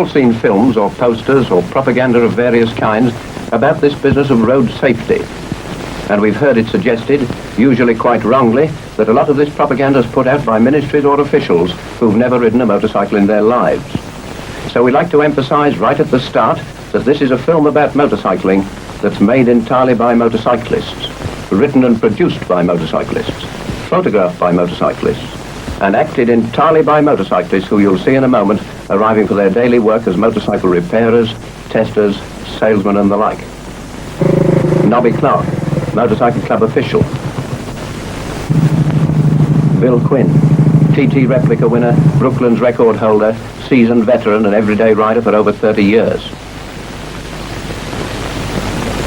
all seen films or posters or propaganda of various kinds about this business of road safety. And we've heard it suggested, usually quite wrongly, that a lot of this propaganda is put out by ministries or officials who've never ridden a motorcycle in their lives. So we like to emphasize right at the start that this is a film about motorcycling that's made entirely by motorcyclists, written and produced by motorcyclists, photographed by motorcyclists, and acted entirely by motorcyclists who you'll see in a moment arriving for their daily work as motorcycle repairers, testers, salesmen and the like. Nobby Clark, Motorcycle Club official. Bill Quinn, TT replica winner, Brooklands record holder, seasoned veteran and everyday rider for over 30 years.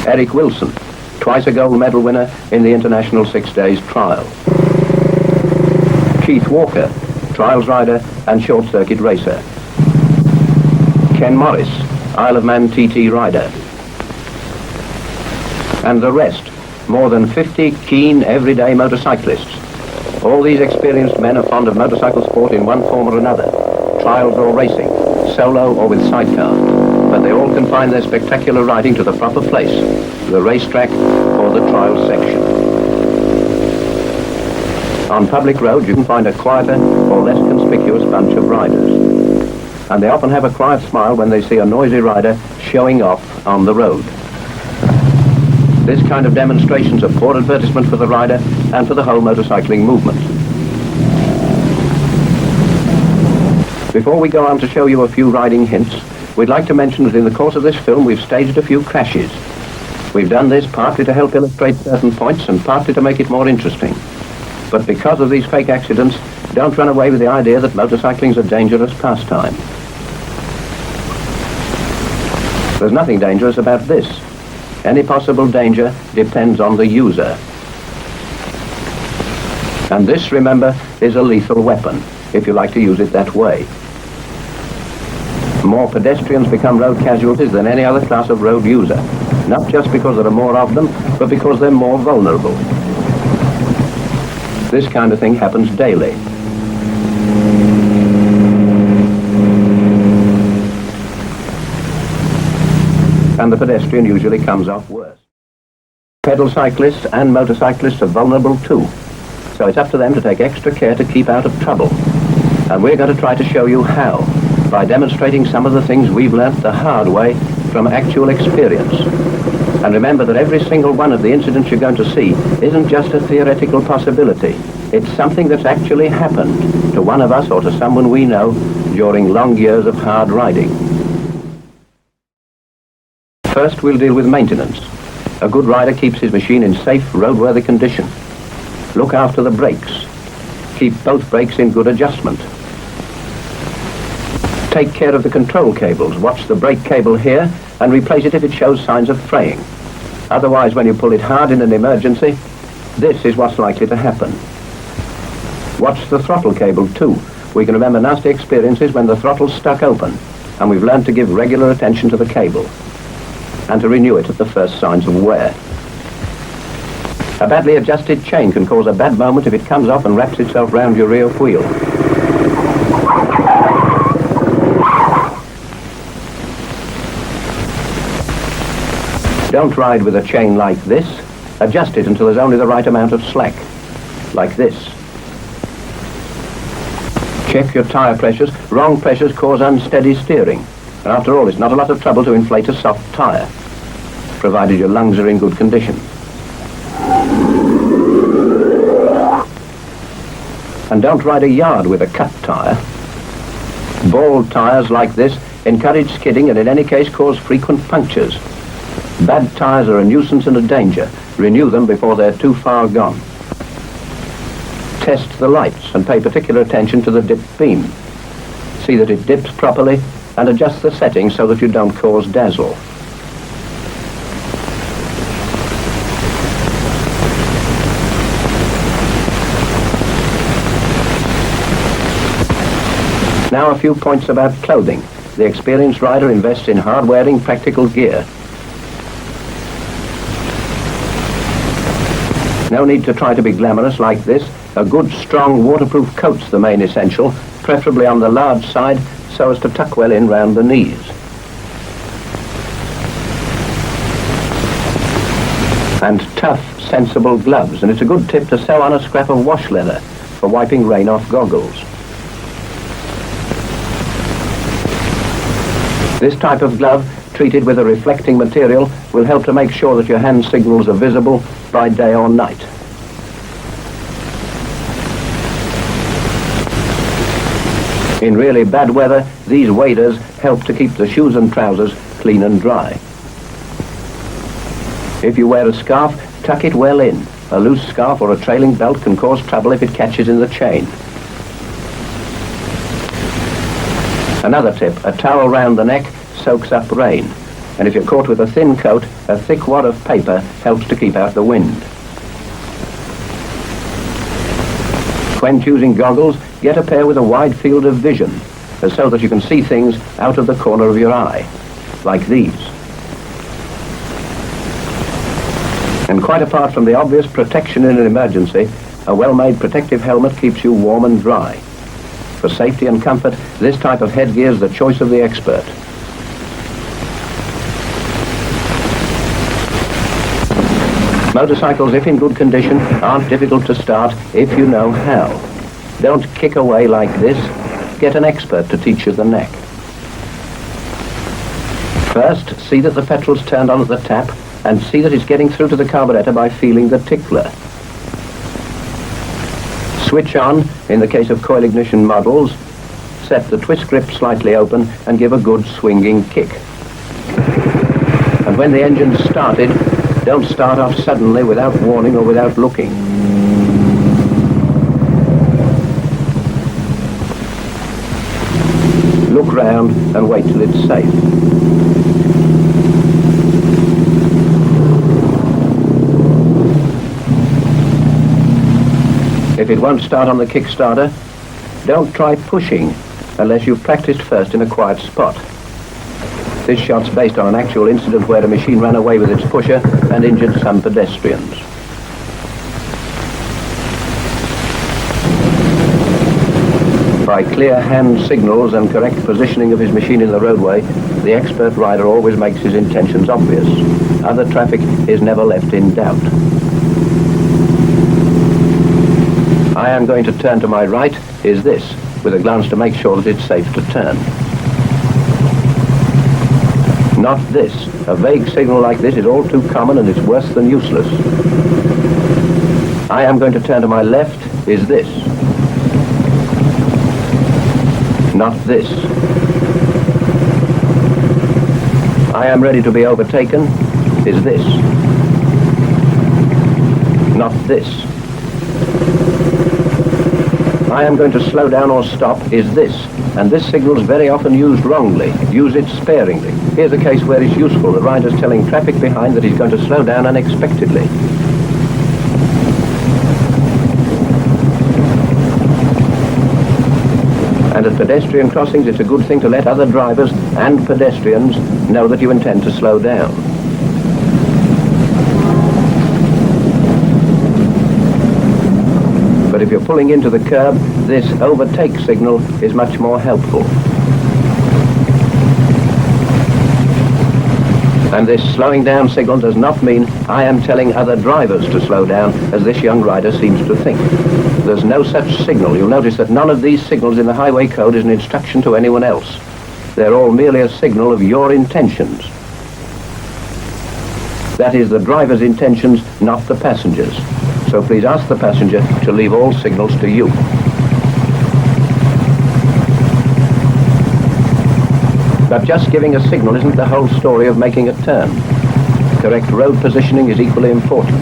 Eric Wilson, twice a gold medal winner in the International 6 Days Trial. Keith Walker, trials rider and short circuit racer. Ken Morris, Isle of Man TT rider. And the rest, more than 50 keen everyday motorcyclists. All these experienced men are fond of motorcycle sport in one form or another, trials or racing, solo or with sidecar, but they all confine their spectacular riding to the proper place, the racetrack or the trial section. On public roads you can find a quieter or less conspicuous bunch of riders, and they often have a quiet smile when they see a noisy rider showing off on the road. This kind of demonstration's a poor advertisement for the rider and for the whole motorcycling movement. Before we go on to show you a few riding hints, we'd like to mention that in the course of this film we've staged a few crashes. We've done this partly to help illustrate certain points and partly to make it more interesting. But because of these fake accidents, don't run away with the idea that motorcycling's a dangerous pastime. There's nothing dangerous about this. Any possible danger depends on the user. And this, remember, is a lethal weapon, if you like to use it that way. More pedestrians become road casualties than any other class of road user, not just because there are more of them, but because they're more vulnerable. This kind of thing happens daily. And the pedestrian usually comes off worse. Pedal cyclists and motorcyclists are vulnerable too, so it's up to them to take extra care to keep out of trouble. And we're going to try to show you how, by demonstrating some of the things we've learnt the hard way from actual experience. And remember that every single one of the incidents you're going to see isn't just a theoretical possibility. It's something that's actually happened to one of us or to someone we know during long years of hard riding. First, we'll deal with maintenance. A good rider keeps his machine in safe, roadworthy condition. Look after the brakes. Keep both brakes in good adjustment. Take care of the control cables. Watch the brake cable here and replace it if it shows signs of fraying. Otherwise, when you pull it hard in an emergency, this is what's likely to happen. Watch the throttle cable too. We can remember nasty experiences when the throttle's stuck open, and we've learned to give regular attention to the cable and to renew it at the first signs of wear. A badly adjusted chain can cause a bad moment if it comes off and wraps itself round your rear wheel. Don't ride with a chain like this. Adjust it until there's only the right amount of slack, like this. Check your tire pressures. Wrong pressures cause unsteady steering. And after all, it's not a lot of trouble to inflate a soft tire, provided your lungs are in good condition. And don't ride a yard with a cut tire. Bald tires like this encourage skidding and in any case cause frequent punctures. Bad tires are a nuisance and a danger. Renew them before they're too far gone. Test the lights and pay particular attention to the dip beam. See that it dips properly and adjust the settings so that you don't cause dazzle. Now a few points about clothing. The experienced rider invests in hard-wearing practical gear. No need to try to be glamorous like this. A good, strong, waterproof coat's the main essential, preferably on the large side, so as to tuck well in round the knees. And tough, sensible gloves, and it's a good tip to sew on a scrap of wash leather for wiping rain off goggles. This type of glove, treated with a reflecting material, will help to make sure that your hand signals are visible by day or night. In really bad weather, these waders help to keep the shoes and trousers clean and dry. If you wear a scarf, tuck it well in. A loose scarf or a trailing belt can cause trouble if it catches in the chain. Another tip, a towel round the neck soaks up rain. And if you're caught with a thin coat, a thick wad of paper helps to keep out the wind. When choosing goggles, get a pair with a wide field of vision, so that you can see things out of the corner of your eye, like these. And quite apart from the obvious protection in an emergency, a well-made protective helmet keeps you warm and dry. For safety and comfort, this type of headgear is the choice of the expert. Motorcycles, if in good condition, aren't difficult to start if you know how. Don't kick away like this. Get an expert to teach you the knack. First, see that the petrol's turned on at the tap, and see that it's getting through to the carburetor by feeling the tickler. Switch on, in the case of coil ignition models, set the twist grip slightly open and give a good swinging kick. And when the engine's started, don't start off suddenly without warning or without looking. Look round and wait till it's safe. If it won't start on the Kickstarter, don't try pushing unless you've practiced first in a quiet spot. This shot's based on an actual incident where a machine ran away with its pusher and injured some pedestrians. By clear hand signals and correct positioning of his machine in the roadway, the expert rider always makes his intentions obvious. Other traffic is never left in doubt. I am going to turn to my right is this, with a glance to make sure that it's safe to turn. Not this. A vague signal like this is all too common and it's worse than useless. I am going to turn to my left is this. Not this. I am ready to be overtaken is this. Not this. I am going to slow down or stop is this, and this signal is very often used wrongly. Use it sparingly. Here's a case where it's useful. The rider's telling traffic behind that he's going to slow down unexpectedly. And at pedestrian crossings, it's a good thing to let other drivers and pedestrians know that you intend to slow down. But if you're pulling into the curb, this overtake signal is much more helpful. And this slowing down signal does not mean I am telling other drivers to slow down, as this young rider seems to think. There's no such signal. You'll notice that none of these signals in the highway code is an instruction to anyone else. They're all merely a signal of your intentions. That is the driver's intentions, not the passenger's. So please ask the passenger to leave all signals to you. But just giving a signal isn't the whole story of making a turn. Correct road positioning is equally important.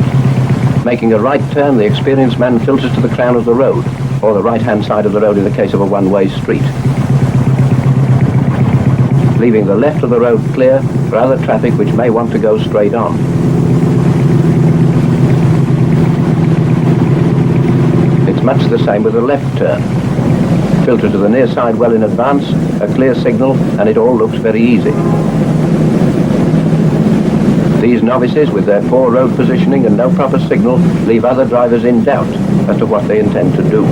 Making a right turn, the experienced man filters to the crown of the road, or the right-hand side of the road in the case of a one-way street. Leaving the left of the road clear for other traffic which may want to go straight on. Much the same with a left turn. Filter to the near side well in advance, a clear signal, and it all looks very easy. These novices, with their poor road positioning and no proper signal, leave other drivers in doubt as to what they intend to do.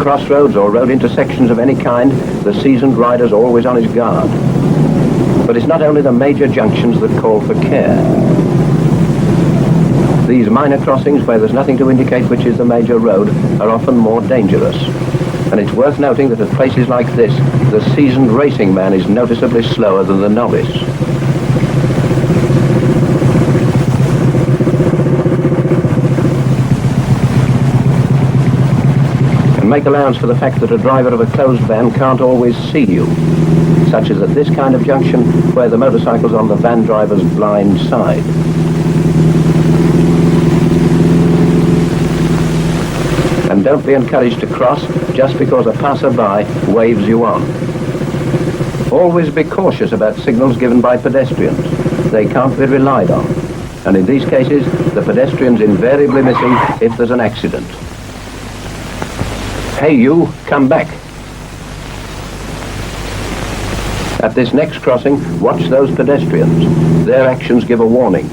crossroads or road intersections of any kind, the seasoned rider's always on his guard. But it's not only the major junctions that call for care. These minor crossings where there's nothing to indicate which is the major road are often more dangerous. And it's worth noting that at places like this, the seasoned racing man is noticeably slower than the novice. And make allowance for the fact that a driver of a closed van can't always see you, such as at this kind of junction where the motorcycle's on the van driver's blind side. And don't be encouraged to cross just because a passerby waves you on. Always be cautious about signals given by pedestrians. They can't be relied on. And in these cases, the pedestrian's invariably missing if there's an accident. Hey you, come back. At this next crossing, watch those pedestrians. Their actions give a warning.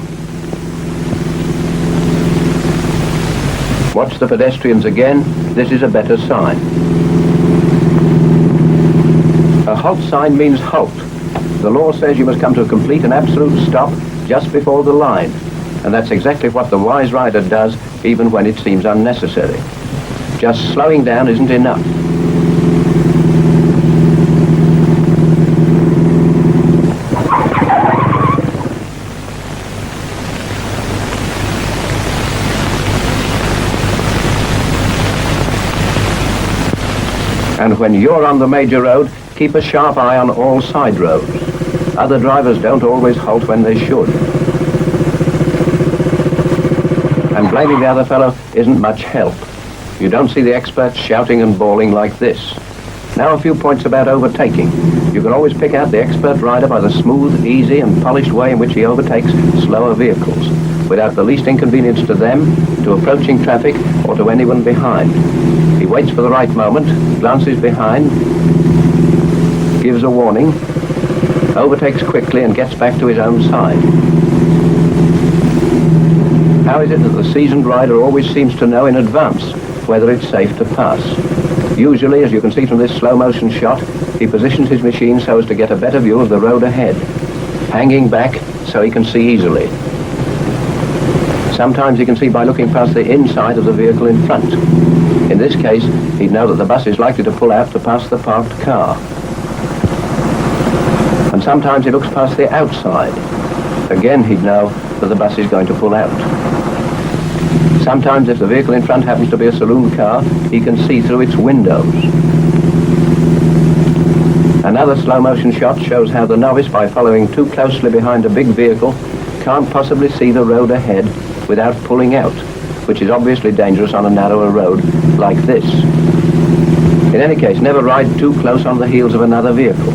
Watch the pedestrians again. This is a better sign. A halt sign means halt. The law says you must come to a complete and absolute stop just before the line. And that's exactly what the wise rider does, even when it seems unnecessary. Just slowing down isn't enough. And when you're on the major road, keep a sharp eye on all side roads. Other drivers don't always halt when they should. And blaming the other fellow isn't much help. You don't see the experts shouting and bawling like this. Now a few points about overtaking. You can always pick out the expert rider by the smooth, easy and polished way in which he overtakes slower vehicles, without the least inconvenience to them, to approaching traffic, or to anyone behind. He waits for the right moment, glances behind, gives a warning, overtakes quickly and gets back to his own side. How is it that the seasoned rider always seems to know in advance whether it's safe to pass? Usually, as you can see from this slow motion shot, he positions his machine so as to get a better view of the road ahead, hanging back so he can see easily. Sometimes he can see by looking past the inside of the vehicle in front. In this case, he'd know that the bus is likely to pull out to pass the parked car. And sometimes he looks past the outside. Again, he'd know that the bus is going to pull out. Sometimes if the vehicle in front happens to be a saloon car, he can see through its windows. Another slow motion shot shows how the novice, by following too closely behind a big vehicle, can't possibly see the road ahead without pulling out, which is obviously dangerous on a narrower road like this. In any case, never ride too close on the heels of another vehicle.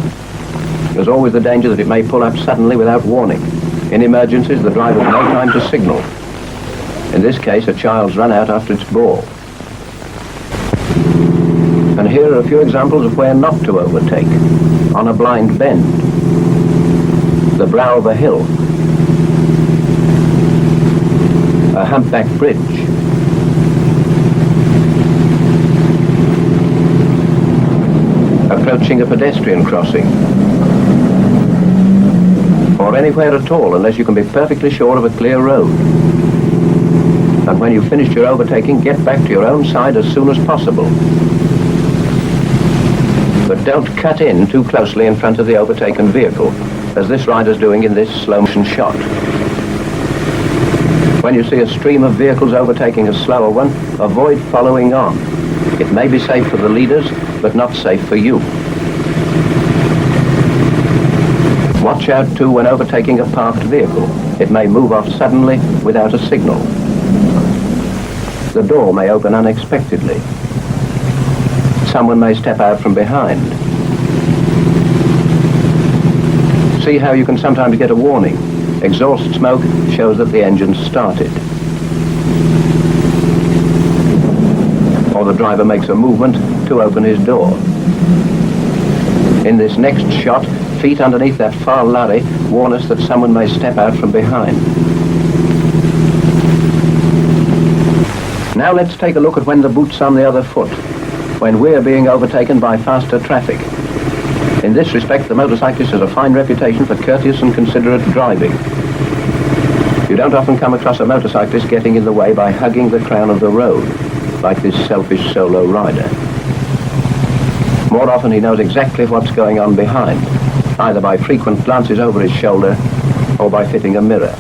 There's always the danger that it may pull up suddenly without warning. In emergencies, the driver has no time to signal. In this case, a child's run out after its ball. And here are a few examples of where not to overtake. On a blind bend, the brow of a hill, a humpback bridge, approaching a pedestrian crossing, or anywhere at all unless you can be perfectly sure of a clear road. And when you've finished your overtaking, get back to your own side as soon as possible. But don't cut in too closely in front of the overtaken vehicle, as this rider's doing in this slow motion shot. When you see a stream of vehicles overtaking a slower one, avoid following on. It may be safe for the leaders, but not safe for you. Watch out too when overtaking a parked vehicle. It may move off suddenly without a signal. The door may open unexpectedly. Someone may step out from behind. See how you can sometimes get a warning. Exhaust smoke shows that the engine's started. Or the driver makes a movement to open his door. In this next shot, feet underneath that far lorry warn us that someone may step out from behind. Now let's take a look at when the boot's on the other foot. when we're being overtaken by faster traffic. In this respect, the motorcyclist has a fine reputation for courteous and considerate driving. You don't often come across a motorcyclist getting in the way by hugging the crown of the road, like this selfish solo rider. More often he knows exactly what's going on behind, either by frequent glances over his shoulder or by fitting a mirror.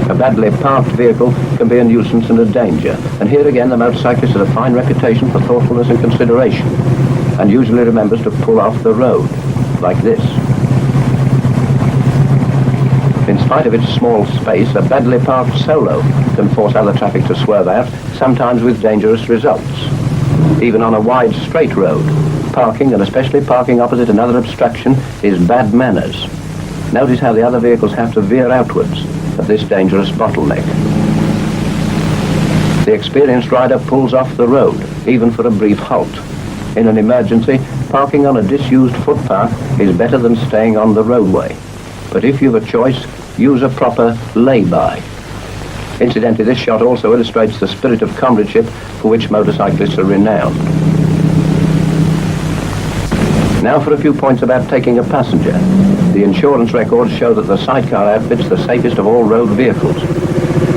A badly parked vehicle can be a nuisance and a danger, and here again the motorcyclist has a fine reputation for thoughtfulness and consideration, and usually remembers to pull off the road, like this. In spite of its small space, a badly parked solo can force other traffic to swerve out, sometimes with dangerous results. Even on a wide straight road, parking, and especially parking opposite another obstruction, is bad manners. Notice how the other vehicles have to veer outwards at this dangerous bottleneck. The experienced rider pulls off the road, even for a brief halt. In an emergency, parking on a disused footpath is better than staying on the roadway. But if you've a choice, use a proper lay-by. Incidentally, this shot also illustrates the spirit of comradeship for which motorcyclists are renowned. Now for a few points about taking a passenger. The insurance records show that the sidecar outfit's the safest of all road vehicles.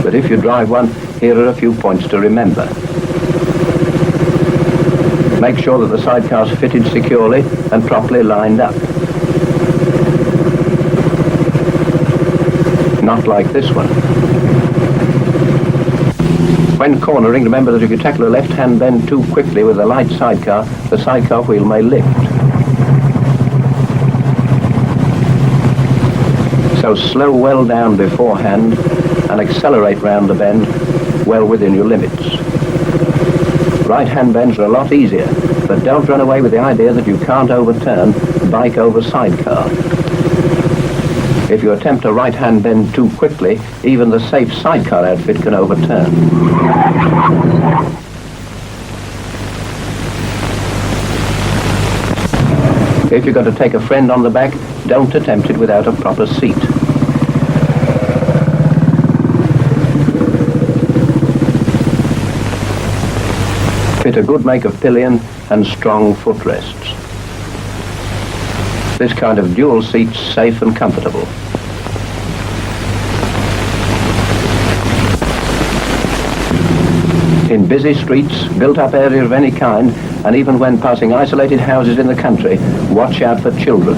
But if you drive one, here are a few points to remember. Make sure that the sidecar's fitted securely and properly lined up. Not like this one. When cornering, remember that if you tackle a left-hand bend too quickly with a light sidecar, the sidecar wheel may lift. So slow well down beforehand and accelerate round the bend well within your limits. Right-hand bends are a lot easier, but don't run away with the idea that you can't overturn bike over sidecar. If you attempt a right-hand bend too quickly, even the safe sidecar outfit can overturn. If you're going to take a friend on the back, don't attempt it without a proper seat. Fit a good make of pillion and strong footrests. This kind of dual seat's safe and comfortable. In busy streets, built-up areas of any kind, and even when passing isolated houses in the country, watch out for children.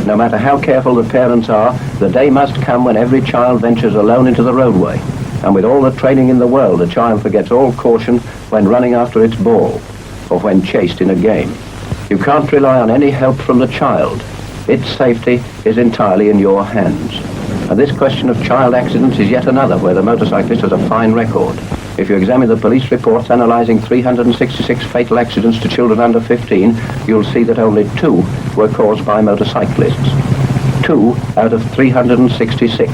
No matter how careful the parents are, the day must come when every child ventures alone into the roadway. And with all the training in the world, a child forgets all caution when running after its ball, or when chased in a game. You can't rely on any help from the child. Its safety is entirely in your hands. And this question of child accidents is yet another where the motorcyclist has a fine record. If you examine the police reports analysing 366 fatal accidents to children under 15, you'll see that only 2 were caused by motorcyclists. 2 out of 366,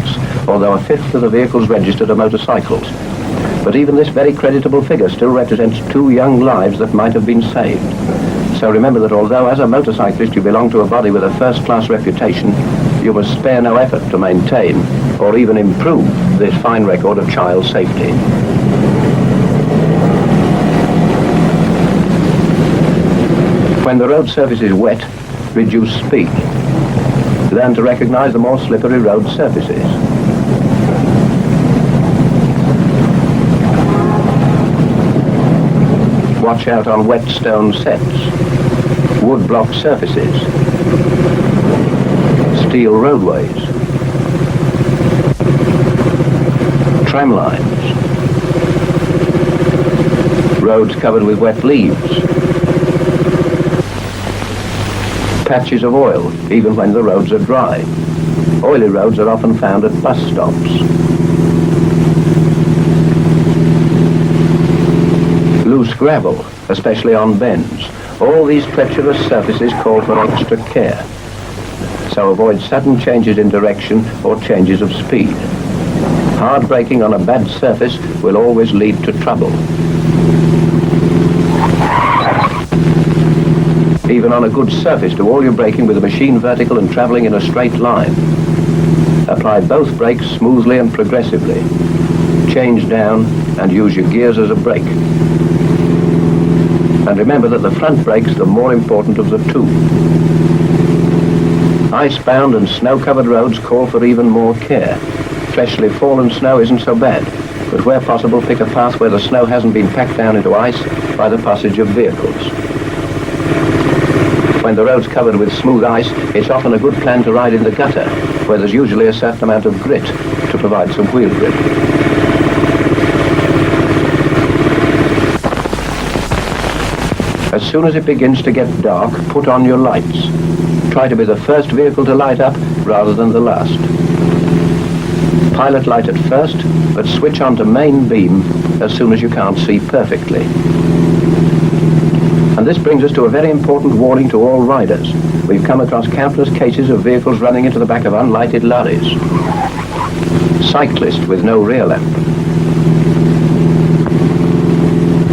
although a fifth of the vehicles registered are motorcycles. But even this very creditable figure still represents 2 young lives that might have been saved. So remember that although as a motorcyclist you belong to a body with a first-class reputation, you must spare no effort to maintain or even improve this fine record of child safety. When the road surface is wet, reduce speed. Learn to recognize the more slippery road surfaces. Watch out on wet stone sets, wood block surfaces, steel roadways, tram lines, roads covered with wet leaves, patches of oil, even when the roads are dry. Oily roads are often found at bus stops. Loose gravel, especially on bends. All these treacherous surfaces call for extra care. So avoid sudden changes in direction or changes of speed. Hard braking on a bad surface will always lead to trouble. Even on a good surface, do all your braking with the machine vertical and travelling in a straight line. Apply both brakes smoothly and progressively. Change down and use your gears as a brake. And remember that the front brake's the more important of the two. Ice-bound and snow-covered roads call for even more care. Freshly fallen snow isn't so bad, but where possible, pick a path where the snow hasn't been packed down into ice by the passage of vehicles. When the road's covered with smooth ice, it's often a good plan to ride in the gutter, where there's usually a certain amount of grit to provide some wheel grip. As soon as it begins to get dark, put on your lights. Try to be the first vehicle to light up rather than the last. Pilot light at first, but switch on to main beam as soon as you can't see perfectly. And this brings us to a very important warning to all riders. We've come across countless cases of vehicles running into the back of unlighted lorries. Cyclist with no rear lamp.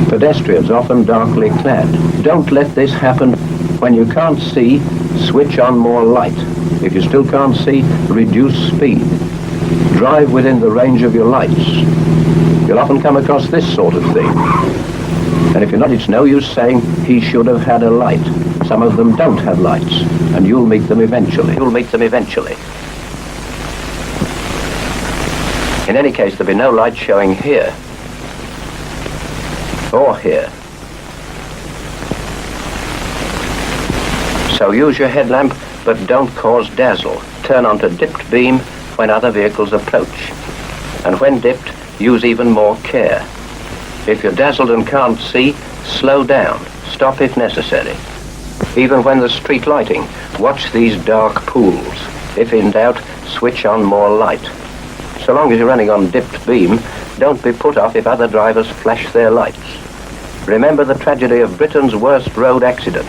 Pedestrians often darkly clad. Don't let this happen. When you can't see, switch on more light. If you still can't see, reduce speed. Drive within the range of your lights. You'll often come across this sort of thing. And if you're not, it's no use saying he should have had a light. Some of them don't have lights, and you'll meet them eventually. In any case, there'll be no light showing here or here. So use your headlamp, but don't cause dazzle. Turn on to dipped beam when other vehicles approach. And when dipped, use even more care. If you're dazzled and can't see, slow down. Stop if necessary. Even when there's street lighting, watch these dark pools. If in doubt, switch on more light. So long as you're running on dipped beam, don't be put off if other drivers flash their lights. Remember the tragedy of Britain's worst road accident.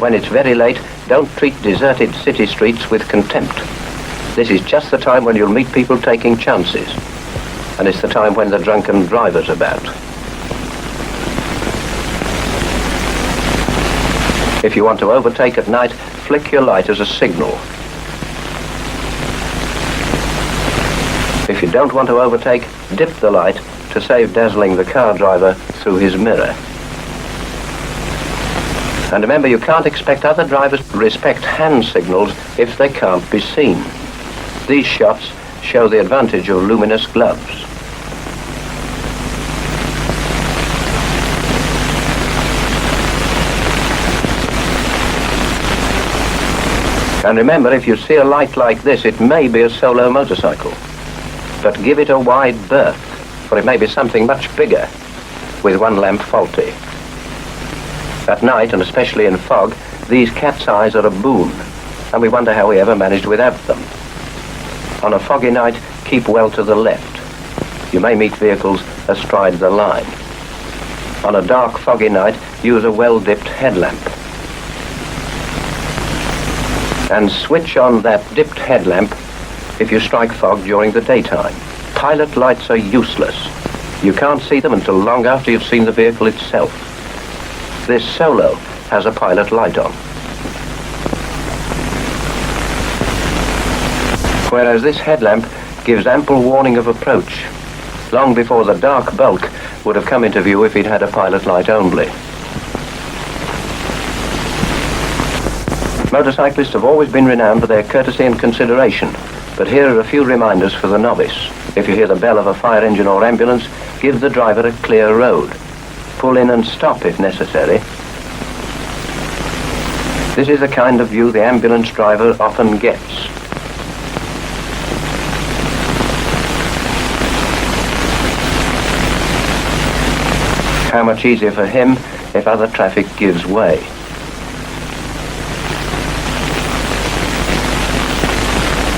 When it's very late, don't treat deserted city streets with contempt. This is just the time when you'll meet people taking chances. And it's the time when the drunken driver's about. If you want to overtake at night, flick your light as a signal. If you don't want to overtake, dip the light to save dazzling the car driver through his mirror. And remember, you can't expect other drivers to respect hand signals if they can't be seen. These shots show the advantage of luminous gloves. And remember, if you see a light like this, it may be a solo motorcycle. But give it a wide berth, for it may be something much bigger, with one lamp faulty. At night, and especially in fog, these cat's eyes are a boon, and we wonder how we ever managed without them. On a foggy night, keep well to the left. You may meet vehicles astride the line. On a dark, foggy night, use a well-dipped headlamp. And switch on that dipped headlamp if you strike fog during the daytime. Pilot lights are useless. You can't see them until long after you've seen the vehicle itself. This Solo has a pilot light on. Whereas this headlamp gives ample warning of approach, long before the dark bulk would have come into view if he'd had a pilot light only. Motorcyclists have always been renowned for their courtesy and consideration, but here are a few reminders for the novice. If you hear the bell of a fire engine or ambulance, give the driver a clear road. Pull in and stop if necessary. This is the kind of view the ambulance driver often gets. How much easier for him if other traffic gives way.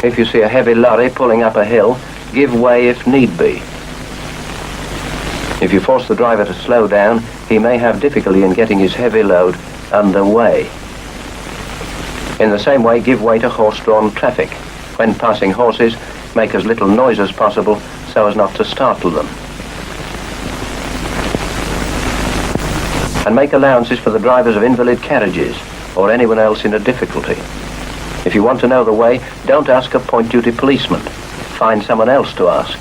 If you see a heavy lorry pulling up a hill, give way if need be. If you force the driver to slow down, he may have difficulty in getting his heavy load underway. In the same way, give way to horse-drawn traffic. When passing horses, make as little noise as possible so as not to startle them. And make allowances for the drivers of invalid carriages or anyone else in a difficulty. If you want to know the way, don't ask a point-duty policeman. Find someone else to ask.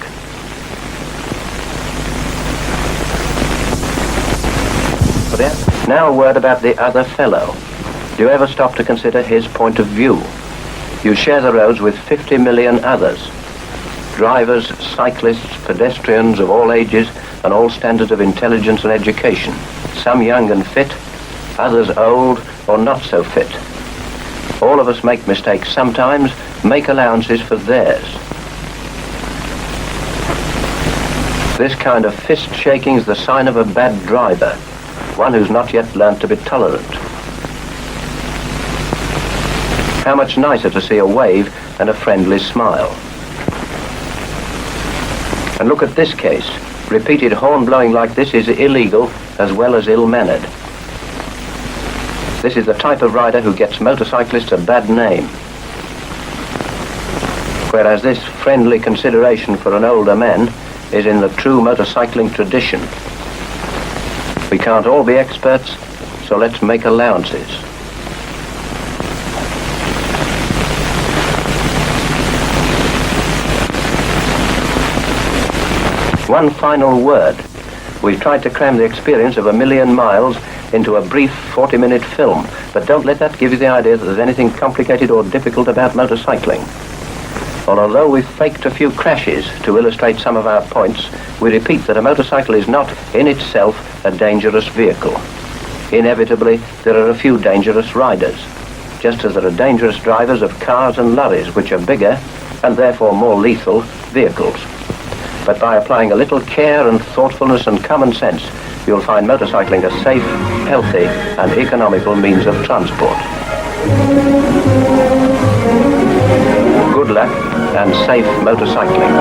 Now a word about the other fellow. Do you ever stop to consider his point of view? You share the roads with 50 million others. Drivers, cyclists, pedestrians of all ages and all standards of intelligence and education. Some young and fit, others old or not so fit. All of us make mistakes sometimes, make allowances for theirs. This kind of fist shaking is the sign of a bad driver, one who's not yet learnt to be tolerant. How much nicer to see a wave and a friendly smile. And look at this case. Repeated horn blowing like this is illegal as well as ill-mannered. This is the type of rider who gets motorcyclists a bad name. Whereas this friendly consideration for an older man is in the true motorcycling tradition. We can't all be experts, so let's make allowances. One final word. We've tried to cram the experience of 1,000,000 miles into a brief 40-minute film, but don't let that give you the idea that there's anything complicated or difficult about motorcycling. Although we've faked a few crashes to illustrate some of our points, we repeat that a motorcycle is not, in itself, a dangerous vehicle. Inevitably, there are a few dangerous riders, just as there are dangerous drivers of cars and lorries, which are bigger, and therefore more lethal, vehicles. But by applying a little care and thoughtfulness and common sense, you'll find motorcycling a safe, healthy, and economical means of transport. Good luck and safe motorcycling.